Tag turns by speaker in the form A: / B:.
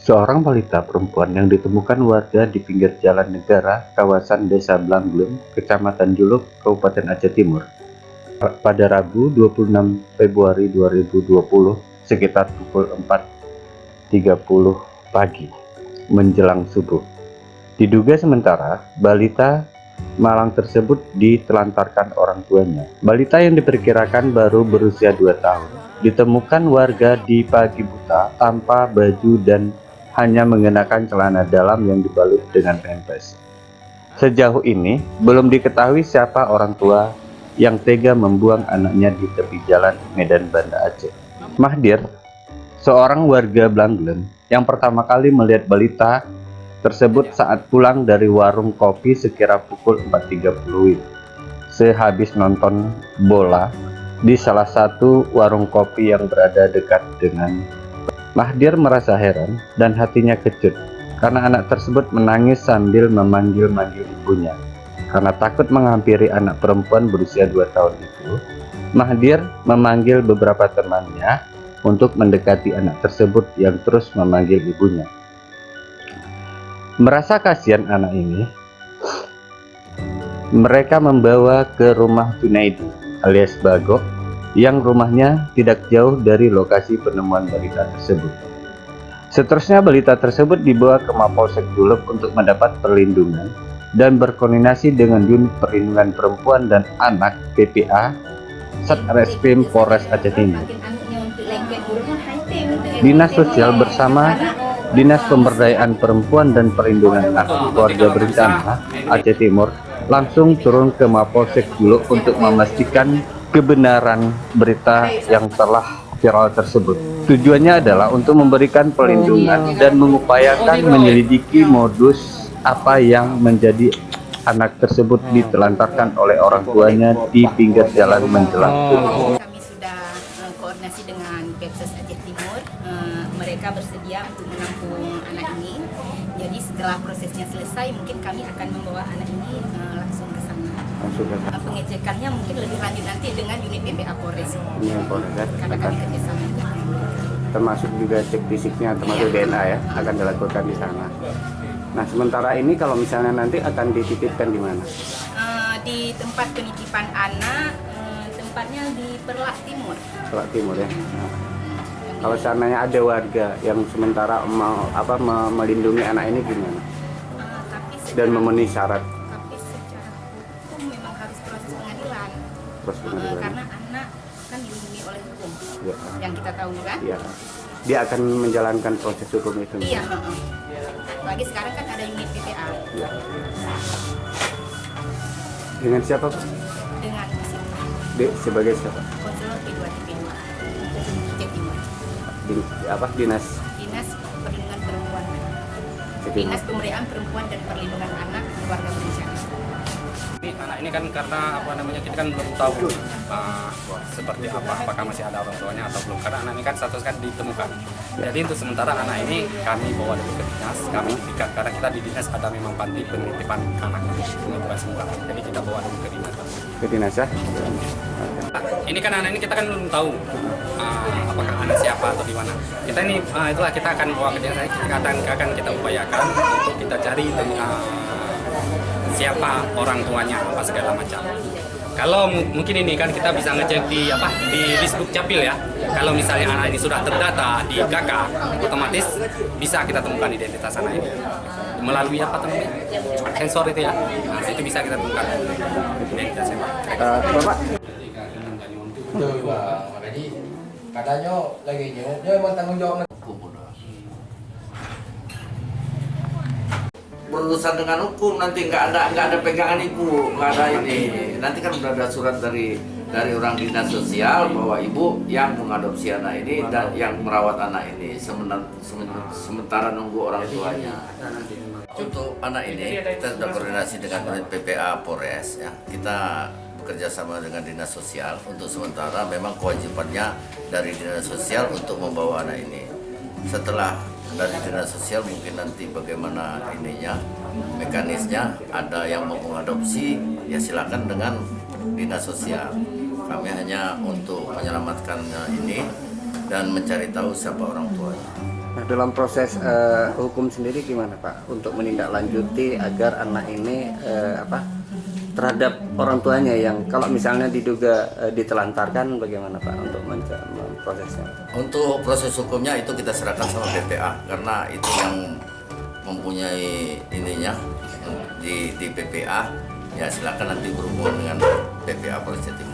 A: Seorang balita perempuan yang ditemukan warga di pinggir jalan negara kawasan Desa Blanglem, Kecamatan Juluk, Kabupaten Aceh Timur, pada Rabu 26 Februari 2020 sekitar pukul 4.30 pagi menjelang subuh. Diduga sementara, balita malang tersebut ditelantarkan orang tuanya. Balita yang diperkirakan baru berusia 2 tahun ditemukan warga di pagi buta tanpa baju dan hanya mengenakan celana dalam yang dibalut dengan pempes. Sejauh ini, belum diketahui siapa orang tua yang tega membuang anaknya di tepi jalan Medan Banda Aceh. Mahdir, seorang warga Blanglem yang pertama kali melihat balita tersebut saat pulang dari warung kopi sekira pukul 4.30 WIB, sehabis nonton bola di salah satu warung kopi yang berada dekat dengan. Mahdir merasa heran dan hatinya kecut karena anak tersebut menangis sambil memanggil-manggil ibunya. Karena takut menghampiri anak perempuan berusia 2 tahun itu, Mahdir memanggil beberapa temannya untuk mendekati anak tersebut yang terus memanggil ibunya. Merasa kasihan anak ini, mereka membawa ke rumah Junaidi alias Bagok yang rumahnya tidak jauh dari lokasi penemuan balita tersebut. Seterusnya balita tersebut dibawa ke Mapolsek Juluk untuk mendapat perlindungan dan berkoordinasi dengan Unit Perlindungan Perempuan dan Anak PPA Satreskrim Polres Aceh Timur. Dinas Sosial bersama Dinas Pemberdayaan Perempuan dan Perlindungan Anak Keluarga Berencana Aceh Timur langsung turun ke Mapolsek Juluk untuk memastikan kebenaran berita yang telah viral tersebut. Tujuannya adalah untuk memberikan perlindungan dan mengupayakan menyelidiki modus apa yang menjadi anak tersebut ditelantarkan oleh orang tuanya di pinggir jalan menjelang subuh.
B: Kami sudah koordinasi dengan Pemses Aceh Timur, mereka bersedia untuk menampung anak ini. Jadi setelah prosesnya selesai, mungkin kami akan membawa anak ini langsung ke sana. Pengecekannya mungkin lebih lanjut nanti dengan unit PPA Polres. Karena kami kerjasama juga.
C: Termasuk juga cek fisiknya, termasuk DNA ya, akan dilakukan di sana. Nah, sementara ini kalau misalnya nanti akan dititipkan di mana?
B: Di tempat penitipan anak, tempatnya di Perlak Timur.
C: Perlak Timur ya. Nah, kalau seandainya ada warga yang sementara mau melindungi anak ini gimana? Dan memenuhi syarat.
B: Tapi secara hukum memang harus proses pengadilan. Karena anak kan dilindungi oleh hukum. Ya. Yang kita tahu kan?
C: Iya. Dia akan menjalankan proses hukum itu.
B: Iya. Lagi sekarang kan ada unit PPA.
C: Ya. Dengan siapa, Pak?
B: Dengan
C: sebagai siapa?
B: konselor P2 TP2 Aceh Timur.
C: Dinas
B: Perlindungan Perempuan. Dinas Pemberdayaan Perempuan dan Perlindungan Anak Keluarga Berencana.
D: Anak ini kan karena kita kan belum tahu seperti apakah masih ada orang tuanya atau belum, karena anak ini kan status kan ditemukan. Jadi untuk sementara anak ini kami bawa dulu ke dinas, karena kita di dinas ada memang panti penitipan anak penitipan semula. Jadi kita bawa dulu ke dinas.
C: Ke dinas ya?
D: Ini kan anak ini kita kan belum tahu apakah anak siapa atau di mana. Kita ini itulah kita akan bawa ke dinas, akan kita upayakan untuk kita cari siapa orang tuanya apa segala macam. Kalau mungkin ini kan kita bisa ngecek di Facebook Capil ya. Kalau misalnya anak ini sudah terdata di KK, otomatis bisa kita temukan identitas anak ini melalui sensor itu ya. Nah, itu bisa kita temukan identitasnya.
C: Bapak.
E: Jadi katanya lagi dia emang tanggung jawab
F: berurusan dengan hukum, nanti nggak ada pegangan ibu, nggak ada ini. Nanti kan udah ada surat dari orang dinas sosial bahwa ibu yang mengadopsi anak ini dan yang merawat anak ini sementara nunggu orang tuanya. Untuk anak ini kita sudah koordinasi dengan unit PPA Polres ya. Kita bekerja sama dengan dinas sosial untuk sementara memang kewajibannya dari dinas sosial untuk membawa anak ini. Setelah dari dinas sosial mungkin nanti bagaimana mekanisnya, ada yang mau mengadopsi ya silakan dengan dinas sosial. Kami hanya untuk menyelamatkan ini dan mencari tahu siapa orang tuanya.
C: Nah, dalam proses hukum sendiri gimana Pak untuk menindaklanjuti agar anak ini terhadap orang tuanya yang kalau misalnya diduga ditelantarkan, bagaimana Pak untuk memprosesnya?
F: Untuk proses hukumnya itu kita serahkan sama PPA karena itu yang mempunyai ininya di PPA. Ya silakan nanti berhubungan dengan PPA Polres Jawa Timur.